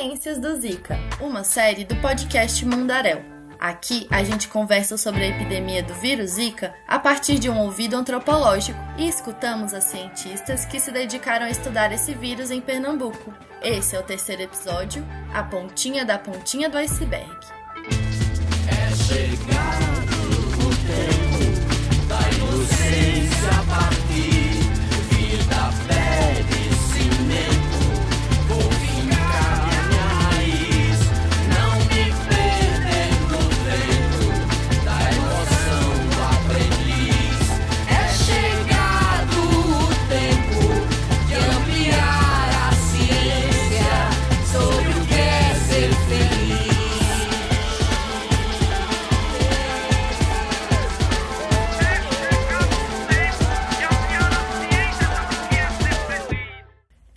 Ciências do Zika, uma série do podcast Mundaréu. Aqui a gente conversa sobre a epidemia do vírus Zika a partir de um ouvido antropológico e escutamos as cientistas que se dedicaram a estudar esse vírus em Pernambuco. Esse é o terceiro episódio, a pontinha do iceberg. É chegado o tempo da inocência a partir, vida pede cimento, vou fincar minha raiz, não me perder no vento da emoção do aprendiz. É chegado o tempo de ampliar a ciência sobre o que é ser feliz.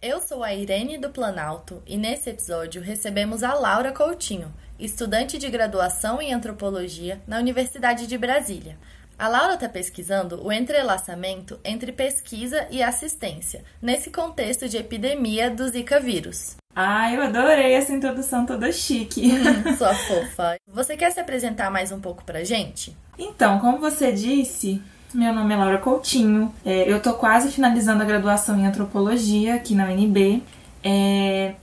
Eu sou a Irene do Planalto e nesse episódio recebemos a Laura Coutinho, estudante de graduação em Antropologia na Universidade de Brasília. A Laura está pesquisando o entrelaçamento entre pesquisa e assistência, nesse contexto de epidemia do Zika vírus. Eu adorei essa introdução toda chique. Sua fofa. Você quer se apresentar mais um pouco pra gente? Então, como você disse, meu nome é Laura Coutinho. Eu tô quase finalizando a graduação em Antropologia aqui na UNB.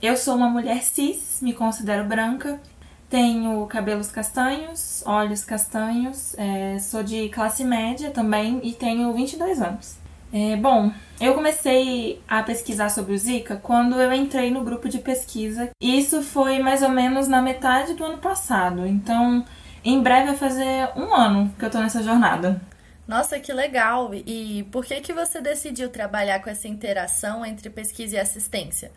Eu sou uma mulher cis, me considero branca. Tenho cabelos castanhos, olhos castanhos. Sou de classe média também e tenho 22 anos. Bom, eu comecei a pesquisar sobre o Zika quando eu entrei no grupo de pesquisa. Isso foi mais ou menos na metade do ano passado. Então, em breve vai fazer um ano que eu tô nessa jornada. Nossa, que legal! E por que você decidiu trabalhar com essa interação entre pesquisa e assistência?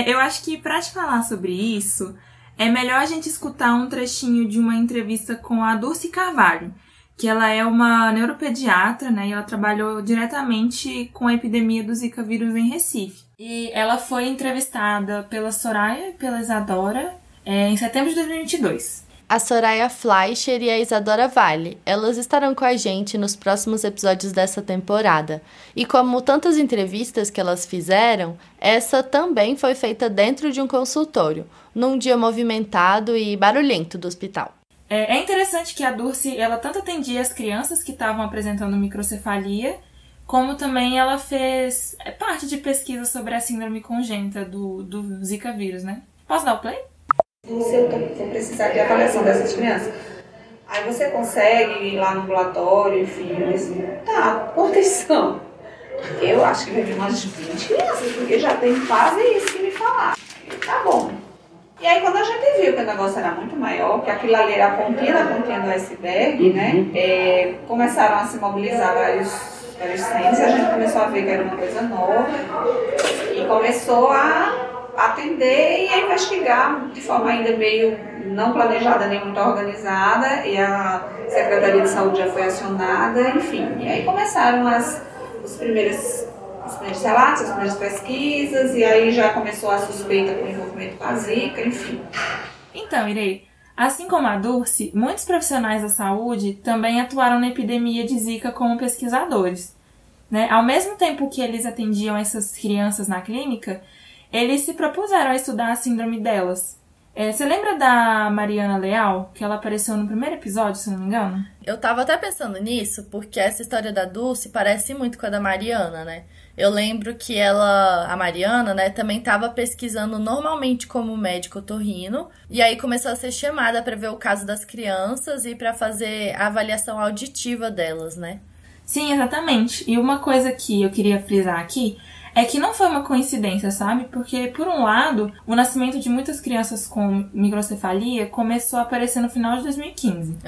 Eu acho que para te falar sobre isso, é melhor a gente escutar um trechinho de uma entrevista com a Durci Carvalho, que ela é uma neuropediatra, né? E ela trabalhou diretamente com a epidemia do Zika vírus em Recife. E ela foi entrevistada pela Soraya e pela Isadora em setembro de 2022. A Soraya Fleischer e a Isadora Vale, elas estarão com a gente nos próximos episódios dessa temporada. E como tantas entrevistas que elas fizeram, essa também foi feita dentro de um consultório, num dia movimentado e barulhento do hospital. É interessante que a Durci, ela tanto atendia as crianças que estavam apresentando microcefalia, como também ela fez parte de pesquisa sobre a síndrome congênita do Zika vírus, né? Posso dar o play? Se eu for precisar de avaliação dessas crianças, aí você consegue ir lá no ambulatório, enfim, assim, tá, quantas são? Eu acho que vai vir umas 20 crianças, porque já tem quase isso que me falaram. Tá bom. E aí quando a gente viu que o negócio era muito maior, que aquilo ali era a pontinha do iceberg, né, começaram a se mobilizar vários centros, a gente começou a ver que era uma coisa nova e começou a atender e a investigar de forma ainda meio não planejada nem muito organizada, e a Secretaria de Saúde já foi acionada, enfim. E aí começaram os primeiros relatos, as primeiras pesquisas, e aí já começou a suspeita com o envolvimento com a Zika, enfim. Então, Irei, assim como a Durci, muitos profissionais da saúde também atuaram na epidemia de Zika como pesquisadores, né? Ao mesmo tempo que eles atendiam essas crianças na clínica, eles se propuseram a estudar a síndrome delas. Você lembra da Mariana Leal, que ela apareceu no primeiro episódio, se não me engano? Eu tava até pensando nisso, porque essa história da Dulce parece muito com a da Mariana, né? Eu lembro que a Mariana, né, também tava pesquisando normalmente como médico otorrino, e aí começou a ser chamada para ver o caso das crianças e para fazer a avaliação auditiva delas, né? Sim, exatamente. E uma coisa que eu queria frisar aqui é que não foi uma coincidência, sabe? Porque, por um lado, o nascimento de muitas crianças com microcefalia começou a aparecer no final de 2015.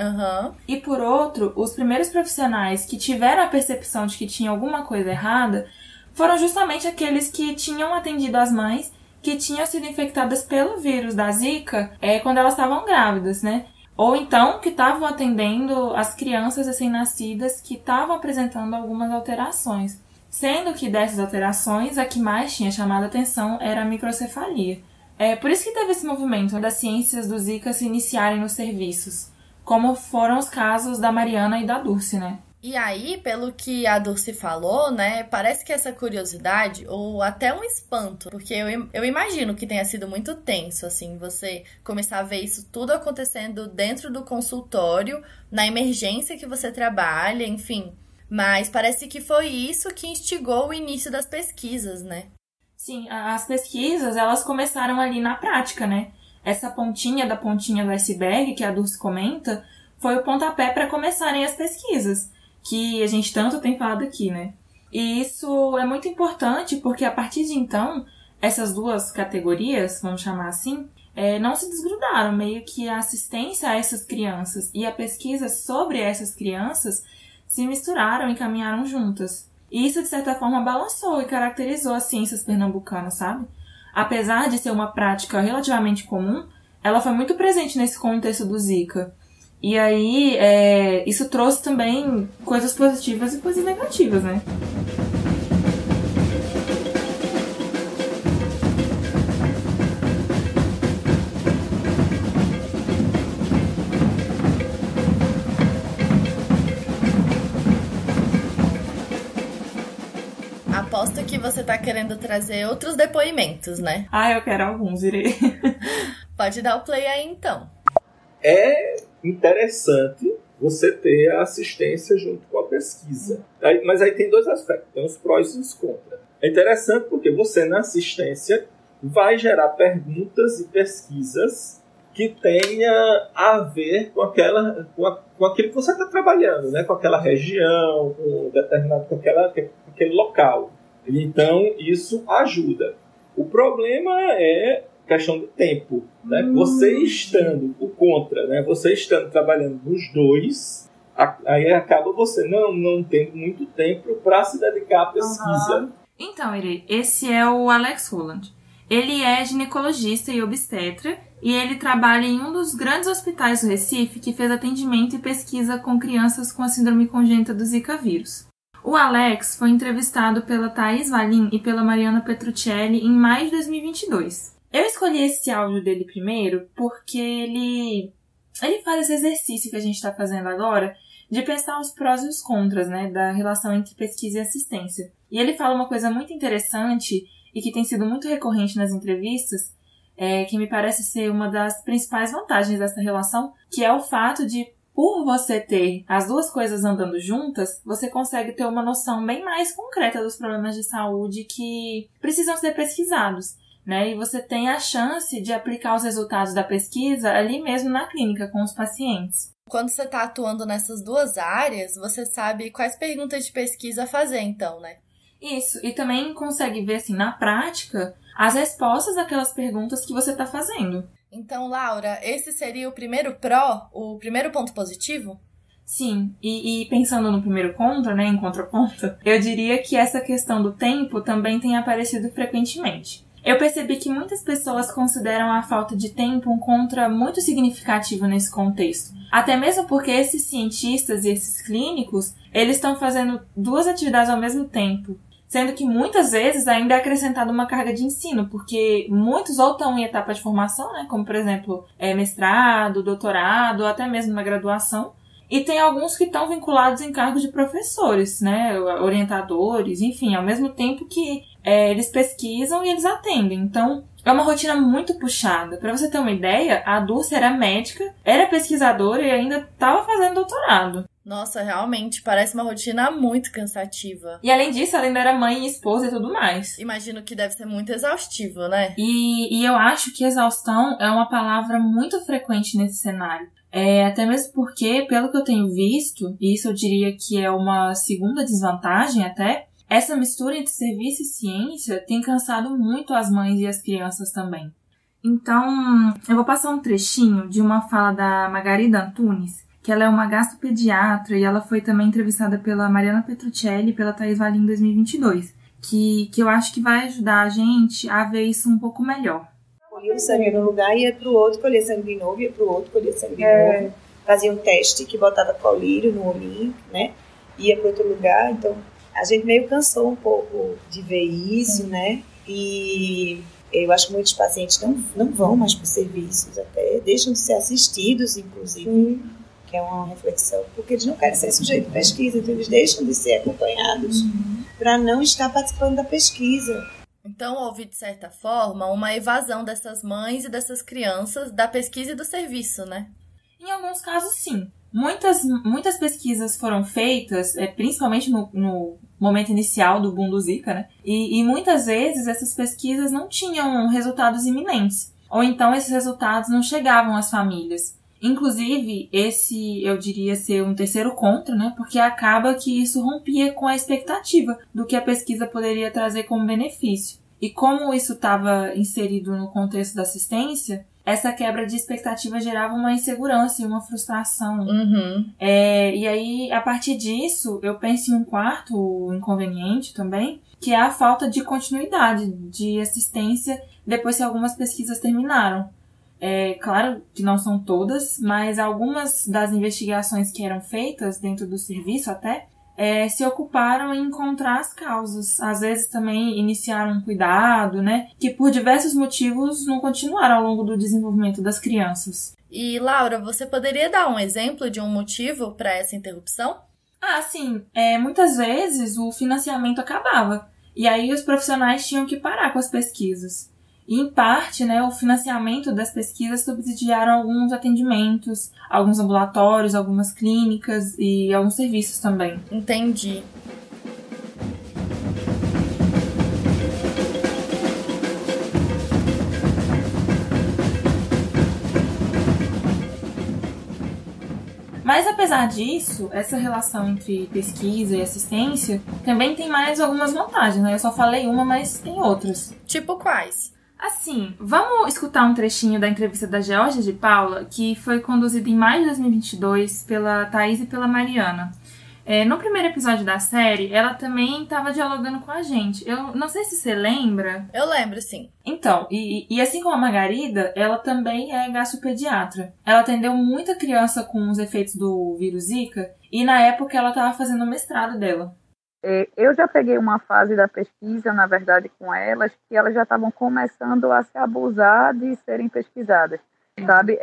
E, por outro, os primeiros profissionais que tiveram a percepção de que tinha alguma coisa errada foram justamente aqueles que tinham atendido as mães que tinham sido infectadas pelo vírus da Zika quando elas estavam grávidas, né? Ou então que estavam atendendo as crianças recém-nascidas que estavam apresentando algumas alterações. Sendo que dessas alterações, a que mais tinha chamado a atenção era a microcefalia. Por isso que teve esse movimento das ciências do Zika se iniciarem nos serviços, como foram os casos da Mariana e da Durci, né? E aí, pelo que a Dulce falou, né, parece que essa curiosidade, ou até um espanto, porque eu imagino que tenha sido muito tenso, assim, você começar a ver isso tudo acontecendo dentro do consultório, na emergência que você trabalha, enfim. Mas parece que foi isso que instigou o início das pesquisas, né? Sim, as pesquisas, elas começaram ali na prática, né? Essa pontinha do iceberg que a Dulce comenta foi o pontapé para começarem as pesquisas, que a gente tanto tem falado aqui, né? E isso é muito importante porque a partir de então, essas duas categorias, vamos chamar assim, não se desgrudaram, meio que a assistência a essas crianças e a pesquisa sobre essas crianças se misturaram e caminharam juntas. E isso, de certa forma, balançou e caracterizou as ciências pernambucanas, sabe? Apesar de ser uma prática relativamente comum, ela foi muito presente nesse contexto do Zika. E aí, isso trouxe também coisas positivas e coisas negativas, né? Aposto que você tá querendo trazer outros depoimentos, né? Eu quero alguns, Irei. Pode dar o play aí, então. É interessante você ter a assistência junto com a pesquisa. Mas aí tem dois aspectos, tem os prós e os contras. É interessante porque você, na assistência, vai gerar perguntas e pesquisas que tenha a ver com aquilo que você está trabalhando, né? Com aquela região, com aquele local. Então, isso ajuda. O problema é questão do tempo, né? Você estando o contra, né? Você estando trabalhando nos dois, aí acaba você não tendo muito tempo para se dedicar à pesquisa. Então, Irei, esse é o Alex Holland. Ele é ginecologista e obstetra e ele trabalha em um dos grandes hospitais do Recife que fez atendimento e pesquisa com crianças com a síndrome congênita do Zika vírus. O Alex foi entrevistado pela Thaís Valim e pela Mariana Petruccelli em maio de 2022. Eu escolhi esse áudio dele primeiro porque ele faz esse exercício que a gente está fazendo agora de pensar os prós e os contras, né, da relação entre pesquisa e assistência. E ele fala uma coisa muito interessante e que tem sido muito recorrente nas entrevistas, que me parece ser uma das principais vantagens dessa relação, que é o fato de, por você ter as duas coisas andando juntas, você consegue ter uma noção bem mais concreta dos problemas de saúde que precisam ser pesquisados, né? E você tem a chance de aplicar os resultados da pesquisa ali mesmo na clínica com os pacientes. Quando você está atuando nessas duas áreas, você sabe quais perguntas de pesquisa fazer, então, né? Isso, e também consegue ver, assim, na prática, as respostas daquelas perguntas que você está fazendo. Então, Laura, esse seria o primeiro pró, o primeiro ponto positivo? Sim, e pensando no primeiro contra, né, em contraponto, eu diria que essa questão do tempo também tem aparecido frequentemente. Eu percebi que muitas pessoas consideram a falta de tempo um contra muito significativo nesse contexto. Até mesmo porque esses cientistas e esses clínicos, eles estão fazendo duas atividades ao mesmo tempo. Sendo que muitas vezes ainda é acrescentada uma carga de ensino, porque muitos ou estão em etapa de formação, né, como por exemplo mestrado, doutorado, ou até mesmo na graduação, e tem alguns que estão vinculados em cargos de professores, né, orientadores, enfim, ao mesmo tempo que eles pesquisam e eles atendem. Então, é uma rotina muito puxada. Para você ter uma ideia, a Dulce era médica, era pesquisadora e ainda estava fazendo doutorado. Nossa, realmente, parece uma rotina muito cansativa. E além disso, ela ainda era mãe e esposa e tudo mais. Imagino que deve ser muito exaustivo, né? E eu acho que exaustão é uma palavra muito frequente nesse cenário. Até mesmo porque, pelo que eu tenho visto, e isso eu diria que é uma segunda desvantagem até, essa mistura entre serviço e ciência tem cansado muito as mães e as crianças também. Então, eu vou passar um trechinho de uma fala da Margarida Antunes, que ela é uma gastropediatra e ela foi também entrevistada pela Mariana Petruccelli e pela Thaís Valim em 2022, que eu acho que vai ajudar a gente a ver isso um pouco melhor. Colhia o sangue num lugar, ia para o outro, colhia sangue de novo, ia para o outro, colhia sangue de novo. Fazia um teste que botava colírio no olhinho, né? Ia para outro lugar, então a gente meio cansou um pouco de ver isso, né? E eu acho que muitos pacientes não vão mais para os serviços, até deixam de ser assistidos, inclusive. que é uma reflexão, porque eles não querem ser sujeito de pesquisa, então eles deixam de ser acompanhados para não estar participando da pesquisa. Então, houve, de certa forma, uma evasão dessas mães e dessas crianças da pesquisa e do serviço, né? Em alguns casos, sim. Muitas pesquisas foram feitas, principalmente no momento inicial do boom do Zika, né? E muitas vezes essas pesquisas não tinham resultados iminentes. Ou então esses resultados não chegavam às famílias. Inclusive, esse eu diria ser um terceiro contra, né? Porque acaba que isso rompia com a expectativa do que a pesquisa poderia trazer como benefício. E como isso estava inserido no contexto da assistência, essa quebra de expectativa gerava uma insegurança e uma frustração. E aí, a partir disso, eu penso em um quarto inconveniente também, que é a falta de continuidade de assistência depois que algumas pesquisas terminaram. Claro que não são todas, mas algumas das investigações que eram feitas dentro do serviço até se ocuparam em encontrar as causas. Às vezes também iniciaram um cuidado, né, que por diversos motivos não continuaram ao longo do desenvolvimento das crianças. E, Laura, você poderia dar um exemplo de um motivo para essa interrupção? Sim. Muitas vezes o financiamento acabava. E aí os profissionais tinham que parar com as pesquisas. E, em parte, né, o financiamento das pesquisas subsidiaram alguns atendimentos, alguns ambulatórios, algumas clínicas e alguns serviços também. Entendi. Mas, apesar disso, essa relação entre pesquisa e assistência também tem mais algumas vantagens, né? Eu só falei uma, mas tem outras. Tipo quais? Assim, vamos escutar um trechinho da entrevista da Georgia de Paula, que foi conduzida em maio de 2022 pela Thaís e pela Mariana. No primeiro episódio da série, ela também estava dialogando com a gente. Eu não sei se você lembra. Eu lembro, sim. Então, e assim como a Margarida, ela também é gastropediatra. Ela atendeu muita criança com os efeitos do vírus Zika e na época ela estava fazendo o mestrado dela. Eu já peguei uma fase da pesquisa, na verdade, com elas, que elas já estavam começando a se abusar de serem pesquisadas, sabe?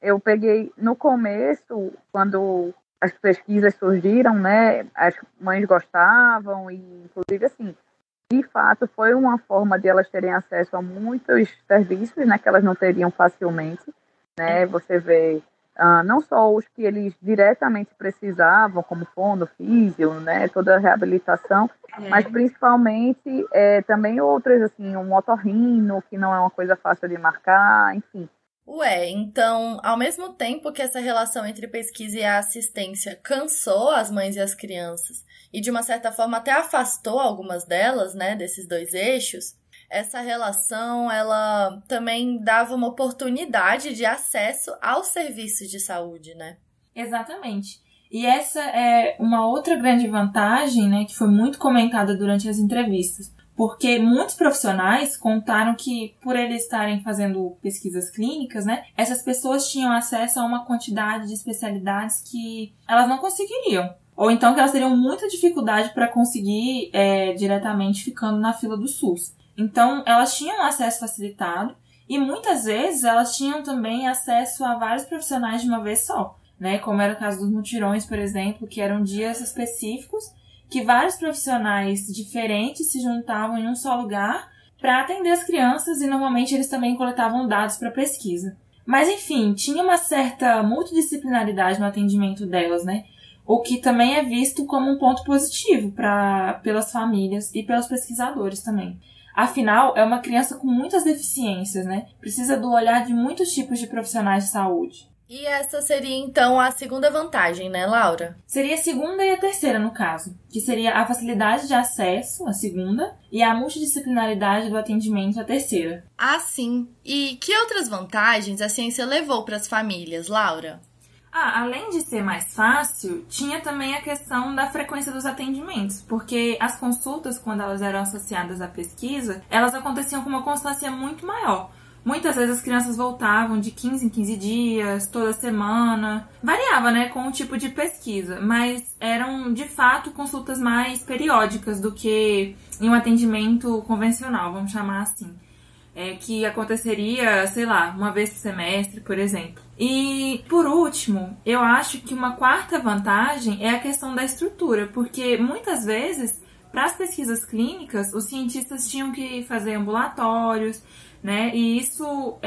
Eu peguei no começo, quando as pesquisas surgiram, né? As mães gostavam e, inclusive, assim, de fato, foi uma forma de elas terem acesso a muitos serviços, né? Que elas não teriam facilmente, né? Você vê... não só os que eles diretamente precisavam, como fono, físio, né, toda a reabilitação, mas principalmente também outras, assim, um otorrino, que não é uma coisa fácil de marcar, enfim. Então, ao mesmo tempo que essa relação entre pesquisa e a assistência cansou as mães e as crianças, e de uma certa forma até afastou algumas delas, né, desses dois eixos, essa relação, ela também dava uma oportunidade de acesso aos serviços de saúde, né? Exatamente. E essa é uma outra grande vantagem, né, que foi muito comentada durante as entrevistas. Porque muitos profissionais contaram que, por eles estarem fazendo pesquisas clínicas, né, essas pessoas tinham acesso a uma quantidade de especialidades que elas não conseguiriam. Ou então que elas teriam muita dificuldade para conseguir diretamente ficando na fila do SUS. Então, elas tinham acesso facilitado e muitas vezes elas tinham também acesso a vários profissionais de uma vez só, né? Como era o caso dos mutirões, por exemplo, que eram dias específicos que vários profissionais diferentes se juntavam em um só lugar para atender as crianças e normalmente eles também coletavam dados para pesquisa. Mas, enfim, tinha uma certa multidisciplinaridade no atendimento delas, né? O que também é visto como um ponto positivo pelas famílias e pelos pesquisadores também. Afinal, é uma criança com muitas deficiências, né? Precisa do olhar de muitos tipos de profissionais de saúde. E essa seria, então, a segunda vantagem, né, Laura? Seria a segunda e a terceira, no caso. Que seria a facilidade de acesso, a segunda, e a multidisciplinaridade do atendimento, a terceira. Ah, sim. E que outras vantagens a ciência levou para as famílias, Laura? Além de ser mais fácil, tinha também a questão da frequência dos atendimentos, porque as consultas, quando elas eram associadas à pesquisa, elas aconteciam com uma constância muito maior. Muitas vezes as crianças voltavam de 15 em 15 dias, toda semana. Variava, né, com o tipo de pesquisa, mas eram, de fato, consultas mais periódicas do que em um atendimento convencional, vamos chamar assim. Que aconteceria, sei lá, uma vez por semestre, por exemplo. E, por último, eu acho que uma quarta vantagem é a questão da estrutura, porque muitas vezes, para as pesquisas clínicas, os cientistas tinham que fazer ambulatórios, né? E isso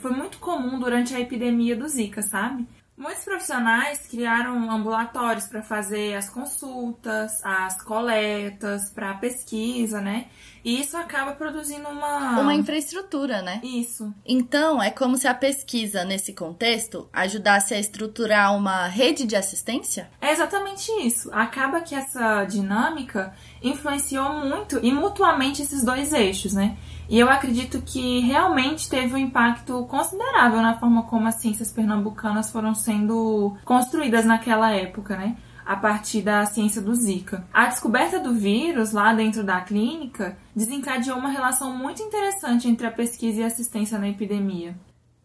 foi muito comum durante a epidemia do Zika, sabe? Muitos profissionais criaram ambulatórios para fazer as consultas, as coletas, para pesquisa, né? E isso acaba produzindo uma infraestrutura, né? Isso. Então, é como se a pesquisa, nesse contexto, ajudasse a estruturar uma rede de assistência? É exatamente isso. Acaba que essa dinâmica influenciou muito e mutuamente esses dois eixos, né? E eu acredito que realmente teve um impacto considerável na forma como as ciências pernambucanas foram sendo construídas naquela época, né? A partir da ciência do Zika. A descoberta do vírus lá dentro da clínica desencadeou uma relação muito interessante entre a pesquisa e a assistência na epidemia.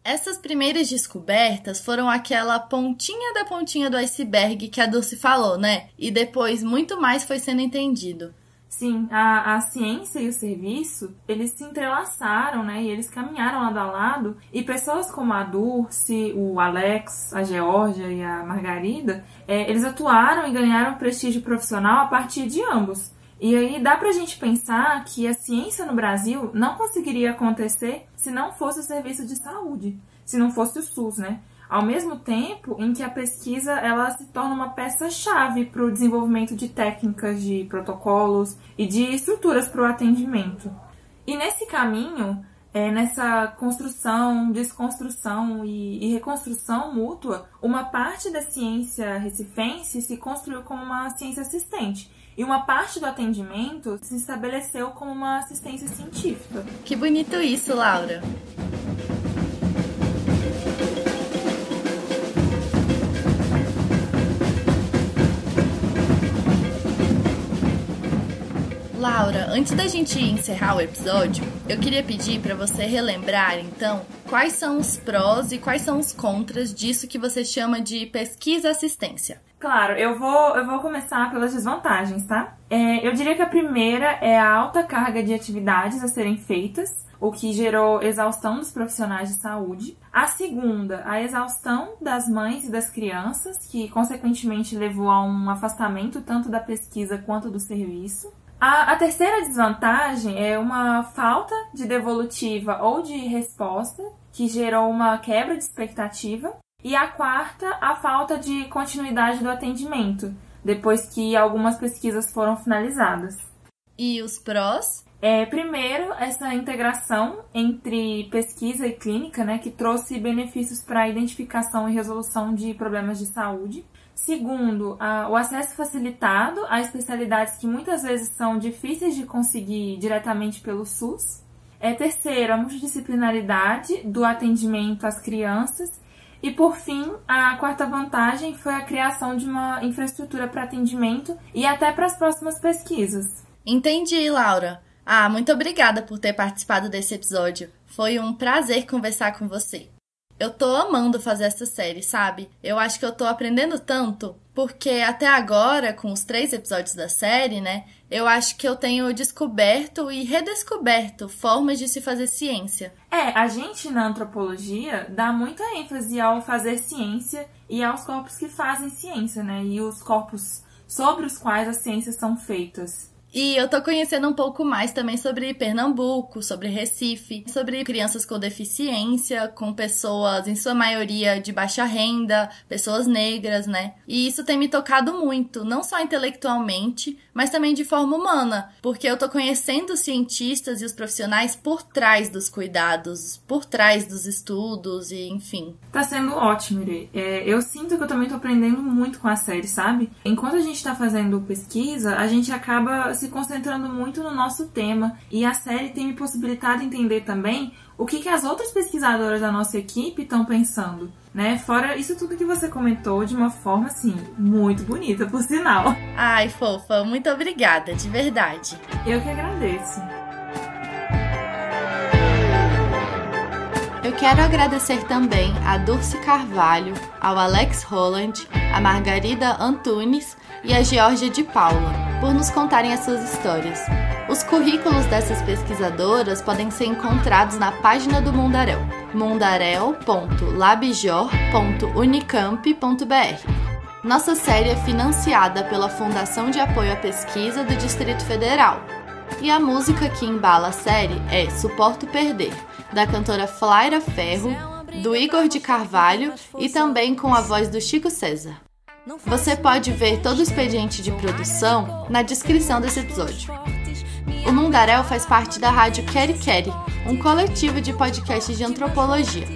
Essas primeiras descobertas foram aquela pontinha da pontinha do iceberg que a Dulce falou, né? E depois muito mais foi sendo entendido. Sim, a ciência e o serviço, eles se entrelaçaram, né? E eles caminharam lado a lado. E pessoas como a Dulce, o Alex, a Geórgia e a Margarida, eles atuaram e ganharam prestígio profissional a partir de ambos. E aí dá pra gente pensar que a ciência no Brasil não conseguiria acontecer se não fosse o serviço de saúde, se não fosse o SUS, né? Ao mesmo tempo em que a pesquisa ela se torna uma peça-chave para o desenvolvimento de técnicas, de protocolos e de estruturas para o atendimento. E nesse caminho, nessa construção, desconstrução e reconstrução mútua, uma parte da ciência recifense se construiu como uma ciência assistente e uma parte do atendimento se estabeleceu como uma assistência científica. Que bonito isso, Laura! Laura, antes da gente encerrar o episódio, eu queria pedir para você relembrar, então, quais são os prós e quais são os contras disso que você chama de pesquisa-assistência. Claro, eu vou começar pelas desvantagens, tá? Eu diria que a primeira é a alta carga de atividades a serem feitas, o que gerou exaustão dos profissionais de saúde. A segunda, a exaustão das mães e das crianças, que consequentemente levou a um afastamento tanto da pesquisa quanto do serviço. A terceira desvantagem é uma falta de devolutiva ou de resposta, que gerou uma quebra de expectativa. E a quarta, a falta de continuidade do atendimento, depois que algumas pesquisas foram finalizadas. E os prós? Primeiro, essa integração entre pesquisa e clínica, né, que trouxe benefícios para a identificação e resolução de problemas de saúde. Segundo, o acesso facilitado a especialidades que muitas vezes são difíceis de conseguir diretamente pelo SUS. Terceiro, a multidisciplinaridade do atendimento às crianças. E, por fim, a quarta vantagem foi a criação de uma infraestrutura para atendimento e até para as próximas pesquisas. Entendi, Laura. Muito obrigada por ter participado desse episódio. Foi um prazer conversar com você. Eu tô amando fazer essa série, sabe? Eu acho que eu tô aprendendo tanto, porque até agora, com os 3 episódios da série, né, eu acho que eu tenho descoberto e redescoberto formas de se fazer ciência. A gente na antropologia dá muita ênfase ao fazer ciência e aos corpos que fazem ciência, né, e os corpos sobre os quais as ciências são feitas. E eu tô conhecendo um pouco mais também sobre Pernambuco, sobre Recife, sobre crianças com deficiência, com pessoas, em sua maioria, de baixa renda, pessoas negras, né? E isso tem me tocado muito, não só intelectualmente, mas também de forma humana, porque eu tô conhecendo os cientistas e os profissionais por trás dos cuidados, por trás dos estudos e enfim. Tá sendo ótimo, Irê. Eu sinto que eu também tô aprendendo muito com a série, sabe? Enquanto a gente tá fazendo pesquisa, a gente acaba se concentrando muito no nosso tema, e a série tem me possibilitado entender também o que as outras pesquisadoras da nossa equipe estão pensando, né? Fora isso tudo que você comentou de uma forma, assim, muito bonita, por sinal. Ai, fofa, muito obrigada, de verdade. Eu que agradeço. Eu quero agradecer também a Dulce Carvalho, ao Alex Holland, a Margarida Antunes e a Geórgia de Paula, por nos contarem as suas histórias. Os currículos dessas pesquisadoras podem ser encontrados na página do Mundaréu. mundarel.labjor.unicamp.br. Nossa série é financiada pela Fundação de Apoio à Pesquisa do Distrito Federal. E a música que embala a série é Suporto Perder, da cantora Flaira Ferro, do Igor de Carvalho e também com a voz do Chico César. Você pode ver todo o expediente de produção na descrição desse episódio. O Mundaréu faz parte da Rádio Queri Queri, um coletivo de podcasts de antropologia.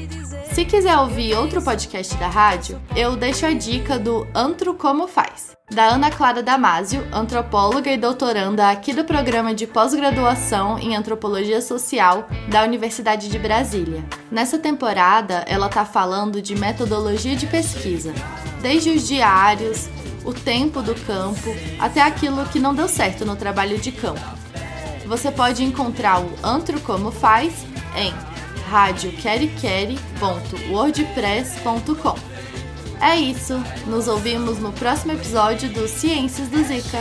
Se quiser ouvir outro podcast da rádio, eu deixo a dica do Antro Como Faz, da Ana Clara Damasio, antropóloga e doutoranda aqui do programa de pós-graduação em Antropologia Social da Universidade de Brasília. Nessa temporada, ela está falando de metodologia de pesquisa, desde os diários, o tempo do campo, até aquilo que não deu certo no trabalho de campo. Você pode encontrar o Antro Como Faz em radioqueriqueri.wordpress.com. É isso, nos ouvimos no próximo episódio do Ciências do Zika.